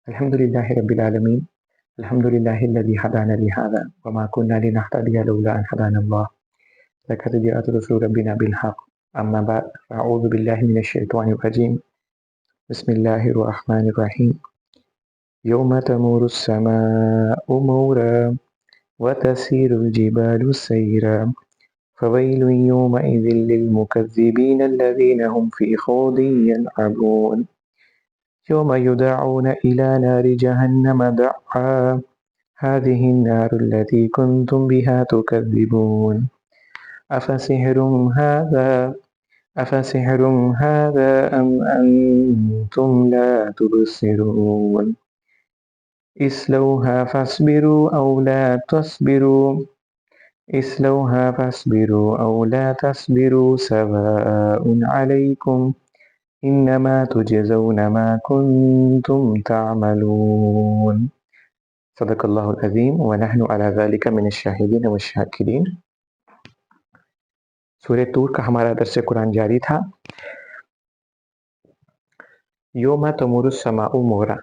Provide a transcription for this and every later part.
الحمد لله رب العالمين. الحمد لله الذي هدانا لهذا وما كنا لنهتدي لولا أن هدانا الله. لقد جاءت رسل ربنا بالحق. أما بعد فأعوذ بالله من الشيطان الرجيم. بسم الله الرحمن الرحيم. يوم تمور السماء مورا وتسير الجبال سيرا فويل يومئذ للمكذبين الذين هم في خوض يلعبون يوم يدعون إلى نار جهنم دعا هذه النار التي كنتم بها تكذبون أفسحر هذا أم أنتم لا تبصرون اصلوها فاصبروا أو لا تصبروا سواء عليكم إنما تجزون ما كنتم تعملون. صدق اللہ العظیم ونحن على ذلك من الشاہدین والشاکرین. سورہ طور کا ہمارا درس قرآن جاری تھا. یوم تمور السماء مورا.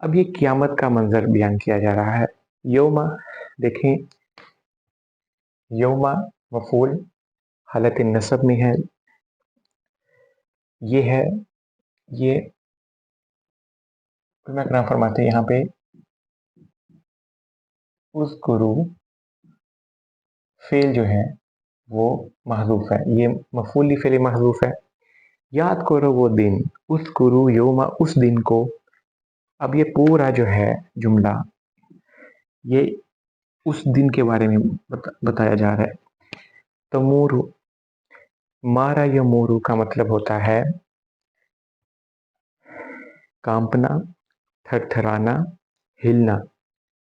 اب یہ قیامت کا منظر بیان کیا جا رہا ہے. یوم دیکھیں، یوم مفعول حالت نصب میں ہے. یہ ہے، یہ علماء کرام فرماتے ہیں یہاں پہ اذکرو فعل جو ہے وہ محذوف ہے. یہ مفعول فعل محذوف ہے. یاد کرو وہ دن، اذکرو یوم، اس دن کو. اب یہ پورا جو ہے جملہ یہ اس دن کے بارے میں بتایا جا رہا ہے. تمورو، مارا یا مورو کا مطلب ہوتا ہے کانپنا، تھر تھرانا، ہلنا.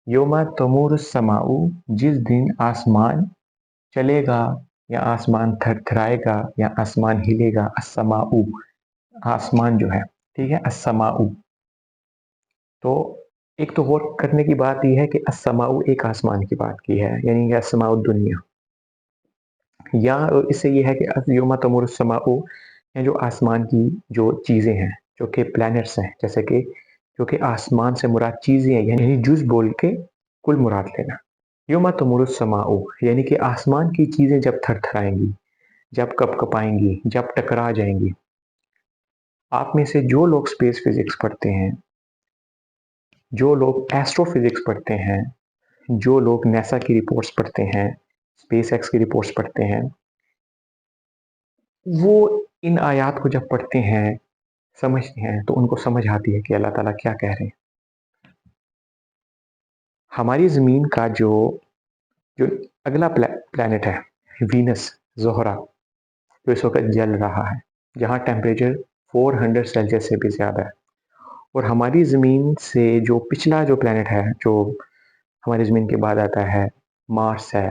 یوم تمور السماء، جس دن آسمان چلے گا یا آسمان تھر تھرائے گا یا آسمان ہلے گا. السماء، آسمان جو ہے، ٹھیک ہے. السماء، تو ایک تو غور کرنے کی بات یہ ہے کہ السماء ایک آسمان کی بات کی ہے، یعنی کہ السماء الدنیا. یا اس سے یہ ہے کہ یوم تمور السماء جو آسمان کی جو چیزیں ہیں، جو کہ پلانٹس ہیں، جیسے کہ جو کہ آسمان سے مراد چیزیں ہیں، یعنی جز بول کے کل مراد لینا. یوم تمور السماء یعنی کہ آسمان کی چیزیں جب تھر تھرائیں گی، جب کپ کپائیں گی، جب ٹکرا جائیں گی. آپ میں سے جو لوگ اسپیس فزکس پڑھتے ہیں، جو لوگ ایسٹرو فزکس پڑھتے ہیں، جو لوگ نیسا کی رپورٹس پڑھتے ہیں، اسپیس ایکس کی رپورٹس پڑھتے ہیں، وہ ان آیات کو جب پڑھتے ہیں، سمجھتے ہیں، تو ان کو سمجھ آتی ہے کہ اللہ تعالیٰ کیا کہہ رہے ہیں. ہماری زمین کا جو اگلا پلانٹ ہے وینس، زہرہ، جو اس وقت جل رہا ہے، جہاں ٹیمپریچر 400 سیلسیس سے بھی زیادہ ہے. اور ہماری زمین سے جو پچھلا جو پلانٹ ہے جو ہماری زمین کے بعد آتا ہے، مارس ہے.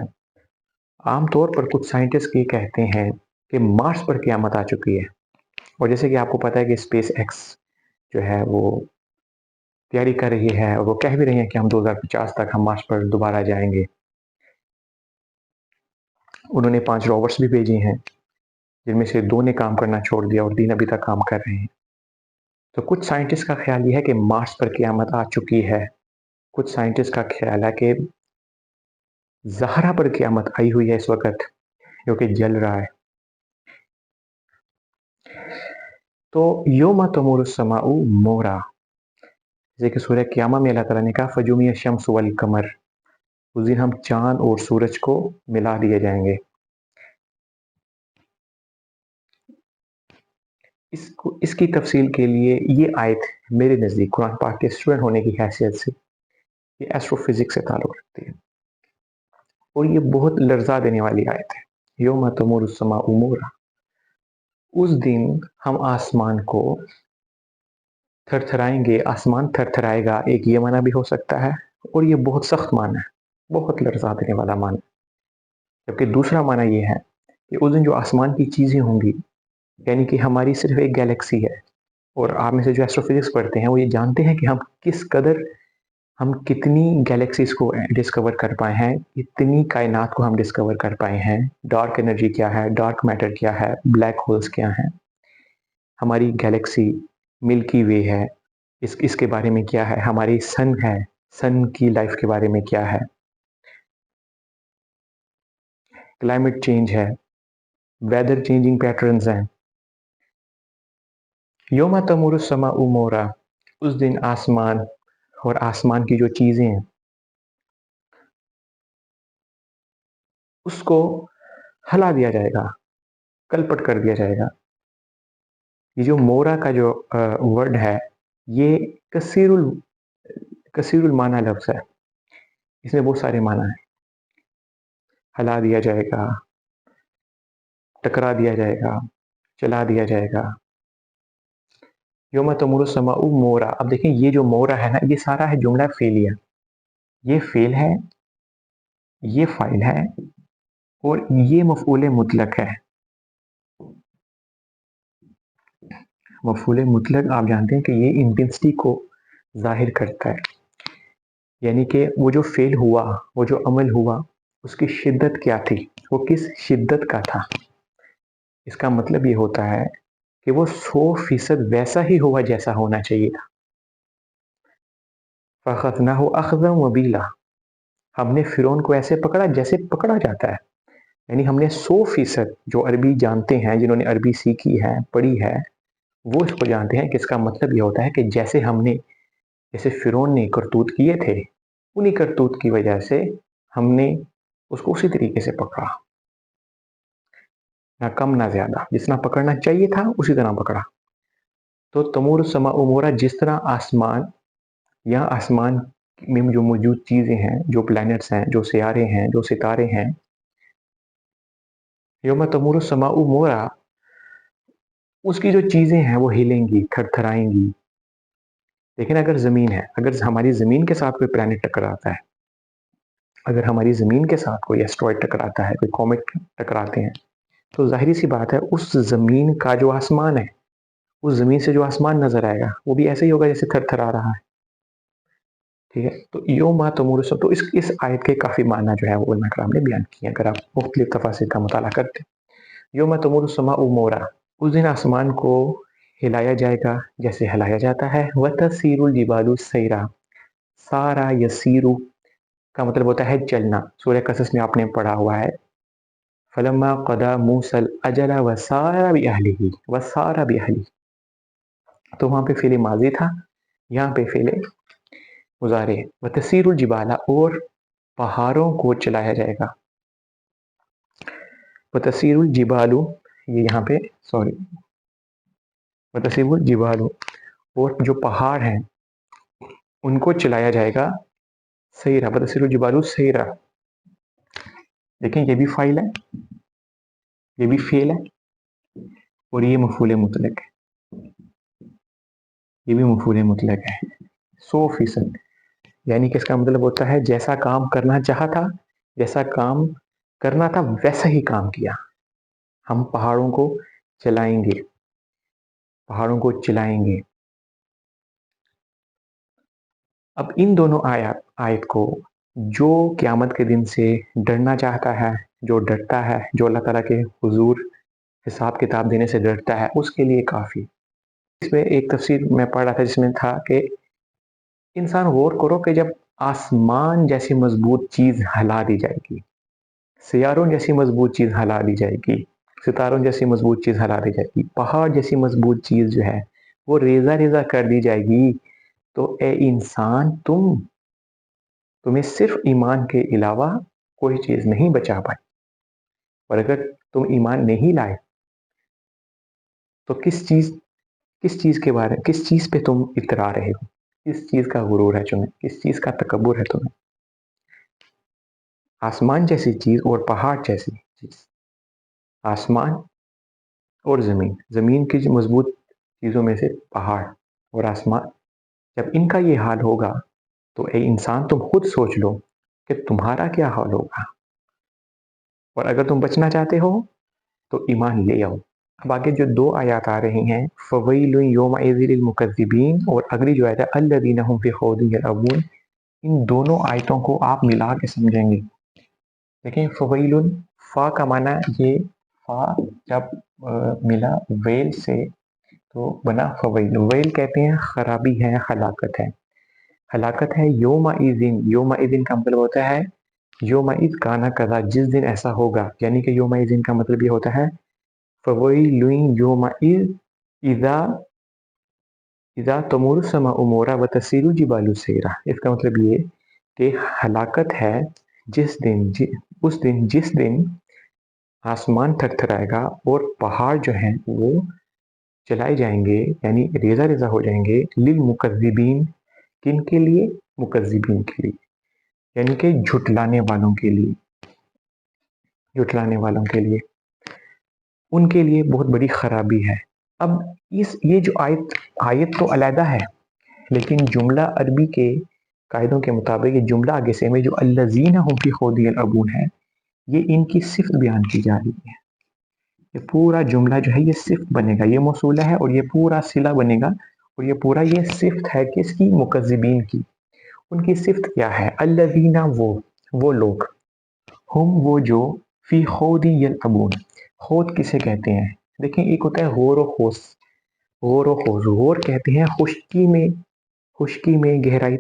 عام طور پر کچھ سائنٹسٹ یہ کہتے ہیں کہ مارس پر قیامت آ چکی ہے. اور جیسے کہ آپ کو پتہ ہے کہ اسپیس ایکس جو ہے وہ تیاری کر رہی ہے، اور وہ کہہ بھی رہی ہیں کہ ہم 2050 تک ہم مارس پر دوبارہ جائیں گے. انہوں نے 5 روورس بھی بھیجے ہیں، جن میں سے 2 نے کام کرنا چھوڑ دیا اور 3 ابھی تک کام کر رہے ہیں. تو کچھ سائنٹسٹ کا خیال یہ ہے کہ مارس پر قیامت آ چکی ہے. کچھ سائنٹسٹ کا خیال ہے کہ زہرہ پر قیامت آئی ہوئی ہے اس وقت، جو کہ جل رہا ہے. تو یوم تمور السماء مورا، جیسے کہ سورہ قیامہ میں اللہ تعالیٰ نے کہا فجمع الشمس والقمر، اس دن ہم چاند اور سورج کو ملا دیے جائیں گے. اس کی تفصیل کے لیے یہ آیت میرے نزدیک قرآن پاک کے اسٹوڈنٹ ہونے کی حیثیت سے یہ ایسٹرو فزکس سے تعلق رکھتی ہے، اور یہ بہت لرزا دینے والی آیت ہے. یوم تمور السماء مورا، اس دن ہم آسمان کو تھر تھرائیں گے. آسمان تھر تھرائے گا، ایک یہ معنی بھی ہو سکتا ہے، اور یہ بہت سخت معنی ہے، بہت لرزا دینے والا معنی. جبکہ دوسرا معنی یہ ہے کہ اس دن جو آسمان کی چیزیں ہوں گی، یعنی کہ ہماری صرف ایک گیلیکسی ہے، اور آپ میں سے جو ایسٹرو فزکس پڑھتے ہیں وہ یہ جانتے ہیں کہ ہم کتنی گیلیکسیز کو ڈسکور کر پائے ہیں، اتنی کائنات کو ہم ڈسکور کر پائے ہیں. ڈارک انرجی کیا ہے، ڈارک میٹر کیا ہے، بلیک ہولز کیا ہیں، ہماری گیلیکسی ملکی وے ہے، اس کے بارے میں کیا ہے، ہماری سن ہے، سن کی لائف کے بارے میں کیا ہے، کلائمیٹ چینج ہے، ویدر چینجنگ پیٹرنز ہیں. یوم تمور السماء مورا، اس دن آسمان اور آسمان کی جو چیزیں ہیں اس کو ہلا دیا جائے گا، کلپٹ کر دیا جائے گا. یہ جو مورا کا جو ورڈ ہے یہ کثیر المعنی لفظ ہے، اس میں بہت سارے معنی ہیں. ہلا دیا جائے گا، ٹکرا دیا جائے گا، چلا دیا جائے گا. یوم تمور السماء مورا، اب دیکھیں یہ جو مورا ہے نا یہ سارا ہے جملہ فعلیہ، یہ فعل ہے، یہ فاعل ہے اور یہ مفعول مطلق ہے. مفعول مطلق آپ جانتے ہیں کہ یہ انٹینسٹی کو ظاہر کرتا ہے، یعنی کہ وہ جو فعل ہوا، وہ جو عمل ہوا اس کی شدت کیا تھی، وہ کس شدت کا تھا. اس کا مطلب یہ ہوتا ہے کہ وہ 100% ویسا ہی ہوا جیسا ہونا چاہیے تھا. فَأَخَذْنَاهُ أَخْذًا وَبِيلًا، ہم نے فرعون کو ایسے پکڑا جیسے پکڑا جاتا ہے. یعنی ہم نے 100% جو عربی جانتے ہیں، جنہوں نے عربی سیکھی ہے، پڑھی ہے، وہ اس کو جانتے ہیں کہ اس کا مطلب یہ ہوتا ہے کہ جیسے فرعون نے کرتوت کیے تھے، انہی کرتوت کی وجہ سے ہم نے اس کو اسی طریقے سے پکڑا، نہ کم نہ زیادہ، جس طرح پکڑنا چاہیے تھا اسی طرح پکڑا. تو تمور السماء مورا، جس طرح آسمان یا آسمان میں جو موجود چیزیں ہیں، جو پلانٹس ہیں، جو سیارے ہیں، جو ستارے ہیں، یوم تمور السماء مورا، اس کی جو چیزیں ہیں وہ ہلیں گی، تھر تھرائیں گی. لیکن اگر زمین ہے، اگر ہماری زمین کے ساتھ کوئی پلانٹ ٹکراتا ہے، اگر ہماری زمین کے ساتھ کوئی ایسٹرائڈ ٹکراتا ہے، کوئی کومیٹ ٹکراتے ہیں، تو ظاہری سی بات ہے اس زمین کا جو آسمان ہے، اس زمین سے جو آسمان نظر آئے گا وہ بھی ایسے ہی ہوگا جیسے تھر تھرا رہا ہے. ٹھیک ہے، تو یوم تمور السماء، تو اس آیت کے کافی معنی جو ہے وہ علماء کرام نے بیان کیے ہیں اگر آپ مختلف تفاسیر کا مطالعہ کرتے ہیں. یوم تمور السماء مورا، اس دن آسمان کو ہلایا جائے گا جیسے ہلایا جاتا ہے. وَتَسِيرُ الْجِبَالُ سَيْرًا، سارا یسیرو کا مطلب ہوتا ہے چلنا. سورہ قصص میں آپ نے پڑھا ہوا ہے فَلَمَّا قَضَىٰ مُوسَى الْأَجَلَ وَسَارَ بِأَهْلِهِ، تو وہاں پہ فعل ماضی تھا، یہاں پہ فعل مضارع. وَتَسِيرُ الْجِبَالَ، اور پہاڑوں کو چلایا جائے گا. وَتَسِيرُ الْجِبَالُ، یہ یہاں پہ وَتَسِيرُ الْجِبَالُ، اور جو پہاڑ ہیں ان کو چلایا جائے گا. سیرا، وَتَسِيرُ الْجِبَالُ سیرا، دیکھیں یہ بھی فاعل ہے، یہ بھی فعل ہے اور یہ مفعول مطلق ہے، یہ بھی مفعول مطلق ہے 100%. یعنی کہ اس کا مطلب ہوتا ہے جیسا کام کرنا چاہا تھا، جیسا کام کرنا تھا ویسا ہی کام کیا. ہم پہاڑوں کو چلائیں گے، پہاڑوں کو چلائیں گے. اب ان دونوں آیت کو جو قیامت کے دن سے ڈرنا چاہتا ہے، جو ڈرتا ہے، جو اللہ تعالیٰ کے حضور حساب کتاب دینے سے ڈرتا ہے، اس کے لیے کافی. اس میں ایک تفسیر میں پڑھ رہا تھا جس میں تھا کہ انسان غور کرو کہ جب آسمان جیسی مضبوط چیز ہلا دی جائے گی، سیاروں جیسی مضبوط چیز ہلا دی جائے گی، ستاروں جیسی مضبوط چیز ہلا دی جائے گی، پہاڑ جیسی مضبوط چیز جو ہے وہ ریزہ ریزہ کر دی جائے گی، تو اے انسان تمہیں صرف ایمان کے علاوہ کوئی چیز نہیں بچا پائی. اور اگر تم ایمان نہیں لائے تو کس چیز پہ تم اترا رہے ہو، کس چیز کا غرور ہے تمہیں، کس چیز کا تکبر ہے تمہیں. آسمان جیسی چیز اور پہاڑ جیسی چیز، آسمان اور زمین کی جو مضبوط چیزوں میں سے پہاڑ اور آسمان، جب ان کا یہ حال ہوگا تو اے انسان تم خود سوچ لو کہ تمہارا کیا حال ہوگا. اور اگر تم بچنا چاہتے ہو تو ایمان لے آؤ. اب آگے جو دو آیات آ رہی ہیں فَوَيْلٌ يَوْمَئِذٍ لِلْمُكَذِّبِينَ اور اگلی جو آیت ہے الَّذِينَ هُمْ فِي خَوْضٍ يَلْعَبُونَ، ان دونوں آیتوں کو آپ ملا کے سمجھیں گے. دیکھیں فویل، فا کا معنی، یہ فا جب ملا ویل سے تو بنا فویل. ویل کہتے ہیں خرابی ہے، ہلاکت ہے. ہلاکت ہے یومئذ. یومئذ کا مطلب ہوتا ہے یومئذ کانا کذا، جس دن ایسا ہوگا. یعنی کہ یومئذ کا مطلب یہ ہوتا ہے فویل یومئذ اذا تمور السماء مورا وتسیر الجبال سیرا. اس کا مطلب یہ کہ ہلاکت ہے اس دن جس دن آسمان تھر تھرائے گا اور پہاڑ جو ہیں وہ چلائے جائیں گے، یعنی ریزہ ریزہ ہو جائیں گے. للمکذبین، کن کے لیے؟ مکذبین کے لیے، یعنی کہ جھٹلانے والوں کے لیے. جھٹلانے والوں کے لیے، ان کے لیے بہت بڑی خرابی ہے. اب یہ جو آیت تو علیحدہ ہے، لیکن جملہ عربی کے قاعدوں کے مطابق یہ جملہ آگے سے میں جو الذین هم فی خوض یلعبون ہے، یہ ان کی صفت بیان کی جا رہی ہے. یہ پورا جملہ جو ہے یہ صفت بنے گا، یہ موصولہ ہے اور یہ پورا صلہ بنے گا، اور یہ پورا یہ صفت ہے کس کی؟ مکذبین کی. ان کی صفت کیا ہے؟ الذین، وہ لوگ، ہم وہ جو، فی خوض یلعبون. خوض کسے کہتے ہیں؟ دیکھیں ایک ہوتا ہے غور و خوض. غور و خوض، غور کہتے ہیں خشکی میں گہرائی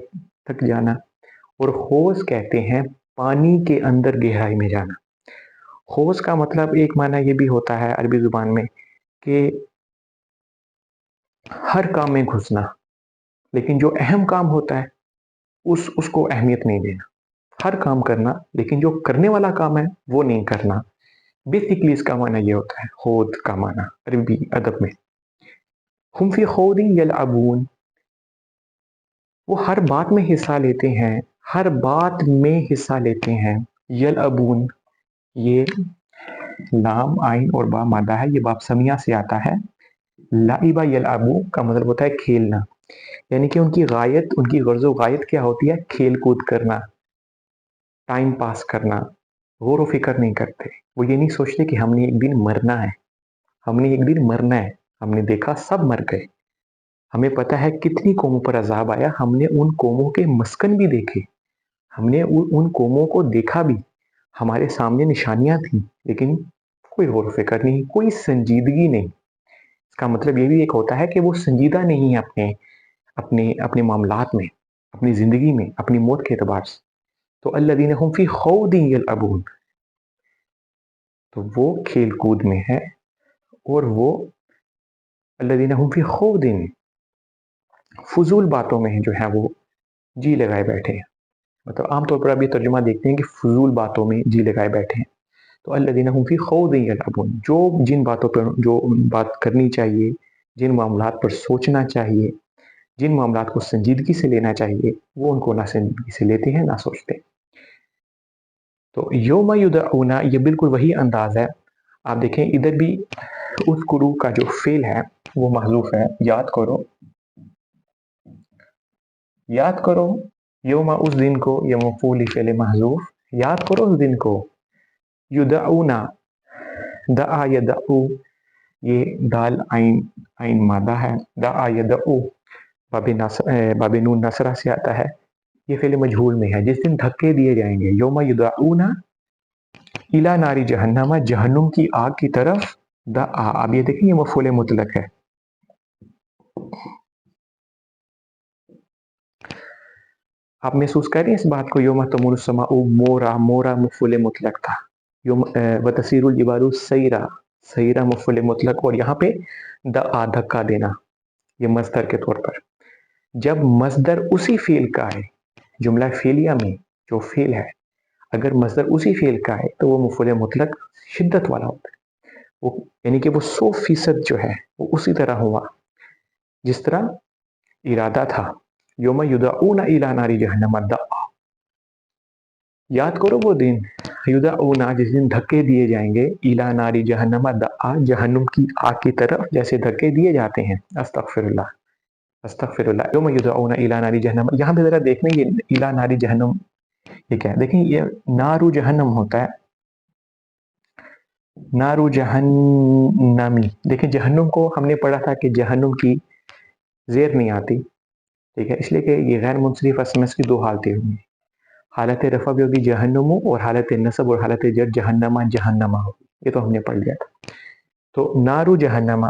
تک جانا، اور خوض کہتے ہیں پانی کے اندر گہرائی میں جانا. خوض کا مطلب ایک معنی یہ بھی ہوتا ہے عربی زبان میں کہ ہر کام میں گھسنا، لیکن جو اہم کام ہوتا ہے اس کو اہمیت نہیں دینا. ہر کام کرنا لیکن جو کرنے والا کام ہے وہ نہیں کرنا. بیسیکلی اس کا معنی یہ ہوتا ہے خوض کا معنی عربی ادب میں. ہم فی خوض یلعبون، وہ ہر بات میں حصہ لیتے ہیں، ہر بات میں حصہ لیتے ہیں. یلعبون، یہ لام عین اور با مادہ ہے، یہ باب سمیہ سے آتا ہے. لعب یلعبو کا مطلب ہوتا ہے کھیلنا، یعنی کہ ان کی غایت، ان کی غرض و غایت کیا ہوتی ہے؟ کھیل کود کرنا، ٹائم پاس کرنا. غور و فکر نہیں کرتے. وہ یہ نہیں سوچتے کہ ہم نے ایک دن مرنا ہے، ہم نے ایک دن مرنا ہے. ہم نے دیکھا سب مر گئے، ہمیں پتہ ہے کتنی قوموں پر عذاب آیا، ہم نے ان قوموں کے مسکن بھی دیکھے، ہم نے ان قوموں کو دیکھا بھی، ہمارے سامنے نشانیاں تھیں، لیکن کوئی غور و فکر نہیں، کوئی سنجیدگی نہیں. اس کا مطلب یہ بھی ایک ہوتا ہے کہ وہ سنجیدہ نہیں ہے اپنے معاملات میں، اپنی زندگی میں، اپنی موت کے اعتبار سے. تو الذین هم فی خوض یلعبون، تو وہ کھیل کود میں ہے، اور وہ الذین هم فی خوض، فضول باتوں میں جو ہے وہ جی لگائے بیٹھے ہیں. مطلب عام طور پر اب یہ ترجمہ دیکھتے ہیں کہ فضول باتوں میں جی لگائے بیٹھے ہیں. تو الذین هم فی خوض یلعبون، جو جن باتوں پر جو بات کرنی چاہیے، جن معاملات پر سوچنا چاہیے، جن معاملات کو سنجیدگی سے لینا چاہیے، وہ ان کو نہ سنجیدگی سے لیتے ہیں نہ سوچتے. تو یوم یدعون، یہ بالکل وہی انداز ہے. آپ دیکھیں ادھر بھی اذکروا کا جو فعل ہے وہ محذوف ہے. یاد کرو یوم، اس دن کو، یہ مفعول فعل محذوف. یاد کرو اس دن کو. یدعون، دعا یدعو، یہ دال عین مادہ ہے. دعا یدعو باب نون نصرہ سے آتا ہے. یہ فعل مجہول میں ہے، جس دن دھکے دیے جائیں گے. یوم یدعون الی نار جہنم، جہنم کی آگ کی طرف. دعا، اب یہ دیکھیں یہ مفعول مطلق ہے. آپ محسوس کر رہے ہیں اس بات کو؟ یوم تمور السماء مورا، مورا مفعول مطلق تھا. یوم وتسیر الجبال سیرا، سیرا مفعول مطلق، اور یہاں پہ دعا، دھکا دینا، یہ مصدر کے طور پر. جب مصدر اسی فعل کا ہے، جملہ فعلیہ میں جو فعل ہے، اگر مصدر اسی فعل کا ہے تو وہ مفعول مطلق شدت والا ہوتا ہے. وہ یعنی کہ وہ 100% جو ہے وہ اسی طرح ہوا جس طرح ارادہ تھا. یوم یدعون الی نار جہنم دعا، یاد کرو وہ دن، یدعون جس دن دھکے دیے جائیں گے، الی نار جہنم دعا، جہنم کی آگ کی طرف جیسے دھکے دیے جاتے ہیں. استغفر اللہ، استغفر اللہ. یوم یدعون الی نار جہنم، یہاں پہ ذرا دیکھیں یہ الی نار جہنم یہ کیا ہے؟ دیکھیں یہ نارو جہنم ہوتا ہے، نارو جہنمی. دیکھیں جہنم کو ہم نے پڑھا تھا کہ جہنم کی زیر نہیں آتی، ٹھیک ہے، اس لیے کہ یہ غیر منصرف اسم کی دو حالتیں ہوں گی. حالت رفع بھی ہوگی جہنم، اور حالت نصب اور حالت جر جہنما جہنما ہوگی. یہ تو ہم نے پڑھ لیا تھا. تو نارو جہنما،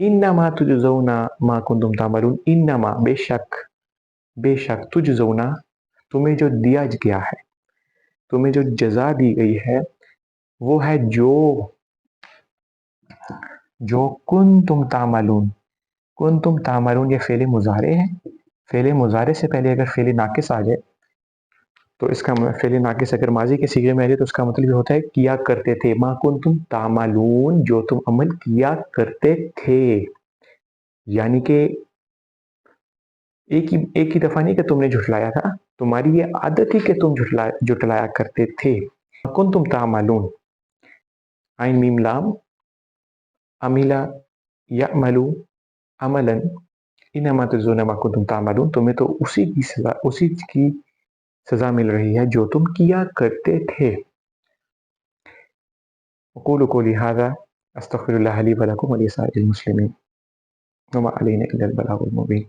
انما تجزونا ما کنتم تعملون، انما بے شک تجزونا تمہیں جو دیا گیا ہے، تمہیں جو جزا دی گئی ہے وہ ہے جو کنتم تعملون. کنتم تعملون یہ فعل مضارع ہے. فعل مضارع سے پہلے اگر فعل ناقص آ جائے تو اس کا فعل ناقص اگر ماضی کے صیغے میں آ جائے تو اس کا مطلب یہ ہوتا ہے کیا کرتے تھے. ما کنتم تعملون جو تم عمل کیا کرتے تھے، یعنی کہ ایک ہی دفعہ نہیں کہ تم نے جھٹلایا تھا، تمہاری یہ عادت ہی کہ تم جھٹلایا کرتے تھے. کنتم تعملون، عین میم لام، عملا یعملو عملا، انما تجزون ما کنتم تعملون، تمہیں تو اسی کی سزا مل رہی ہے جو تم کیا کرتے تھے. اقول قولی ھذا استغفر اللہ لی ولکم ولسائر المسلمین وما علینا الا البلاغ المبین.